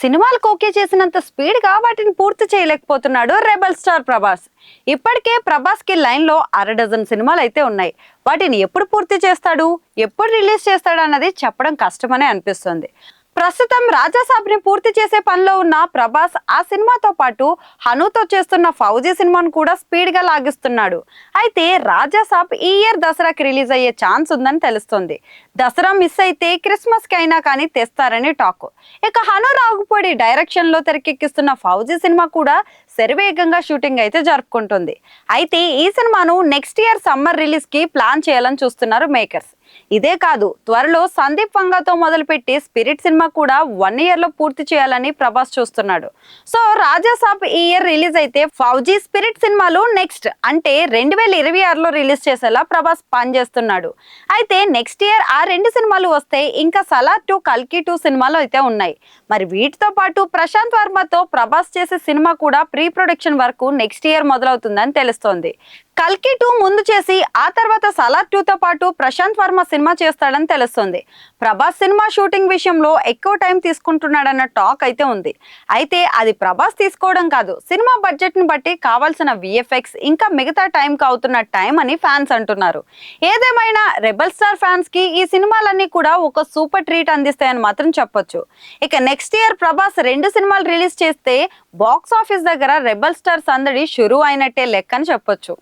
సినిమాలకు ఓకే చేసినంత స్పీడ్ గా వాటిని పూర్తి చేయలేకపోతున్నాడు రెబల్ స్టార్ ప్రభాస్. ఇప్పటికే ప్రభాస్ కి లైన్ లో అరడజన్ సినిమాలు అయితే ఉన్నాయి. వాటిని ఎప్పుడు పూర్తి చేస్తాడు, ఎప్పుడు రిలీజ్ చేస్తాడు అన్నది చెప్పడం కష్టమనే అనిపిస్తుంది. ప్రస్తుతం రాజాసాబ్ ని పూర్తి చేసే పనిలో ఉన్న ప్రభాస్ ఆ సినిమాతో పాటు హనుతో చేస్తున్న ఫౌజీ సినిమాను కూడా స్పీడ్ గా లాగిస్తున్నాడు. అయితే రాజాసాబ్ ఈ ఇయర్ దసరాకి రిలీజ్ అయ్యే ఛాన్స్ ఉందని తెలుస్తుంది. దసరా మిస్ అయితే క్రిస్మస్ కి అయినా కానీ తెస్తారని టాక్. ఇక హను రాఘుపూడి డైరెక్షన్ లో తెరకెక్కిస్తున్న ఫౌజీ సినిమా కూడా శరవేగంగా షూటింగ్ అయితే జరుపుకుంటుంది. అయితే ఈ సినిమాను నెక్స్ట్ ఇయర్ సమ్మర్ రిలీజ్ కి ప్లాన్ చేయాలని చూస్తున్నారు మేకర్స్. ఇదే కాదు, త్వరలో సందీప్ వంగాతో మొదలుపెట్టి స్పిరిట్ సినిమా కూడా 1 ఇయర్ లో పూర్తి చేయాలని ప్రభాస్ చూస్తున్నాడు. సో రాజాసాబ్ ఈ ఇయర్ రిలీజ్ అయితే ఫౌజీ స్పిరిట్ సినిమాలు నెక్స్ట్ అంటే 2026లో రిలీజ్ చేసేలా ప్రభాస్ పనిచేస్తున్నాడు. అయితే నెక్స్ట్ ఇయర్ ఆ 2 సినిమాలు వస్తే ఇంకా సలార్ 2, కల్కి 2 సినిమాలు అయితే ఉన్నాయి. మరి వీటితో పాటు ప్రశాంత్ వర్మతో ప్రభాస్ చేసే సినిమా కూడా ప్రీ ప్రొడక్షన్ వరకు నెక్స్ట్ ఇయర్ మొదలవుతుందని తెలుస్తోంది. కల్కి 2 ముందు చేసి ఆ తర్వాత సలార్ 2తో పాటు ప్రశాంత్ వర్మ సినిమా చేస్తాడని తెలుస్తుంది. ప్రభాస్ సినిమా షూటింగ్ విషయంలో ఎక్కువ టైం తీసుకుంటున్నాడన్న టాక్ అయితే ఉంది. అయితే అది ప్రభాస్ తీసుకోవడం కాదు, సినిమా బడ్జెట్ ని బట్టి కావాల్సిన విఎఫ్ఎక్స్ ఇంకా మిగతా టైం కి అవుతున్న టైం అని ఫ్యాన్స్ అంటున్నారు. ఏదేమైనా రెబల్ స్టార్ ఫ్యాన్స్ కి ఈ సినిమాలన్నీ కూడా ఒక సూపర్ ట్రీట్ అందిస్తాయని మాత్రం చెప్పొచ్చు. ఇక నెక్స్ట్ ఇయర్ ప్రభాస్ 2 సినిమాలు రిలీజ్ చేస్తే బాక్స్ ఆఫీస్ దగ్గర రెబల్ స్టార్ సందడి షురూ అయినట్టే లెక్కని చెప్పొచ్చు.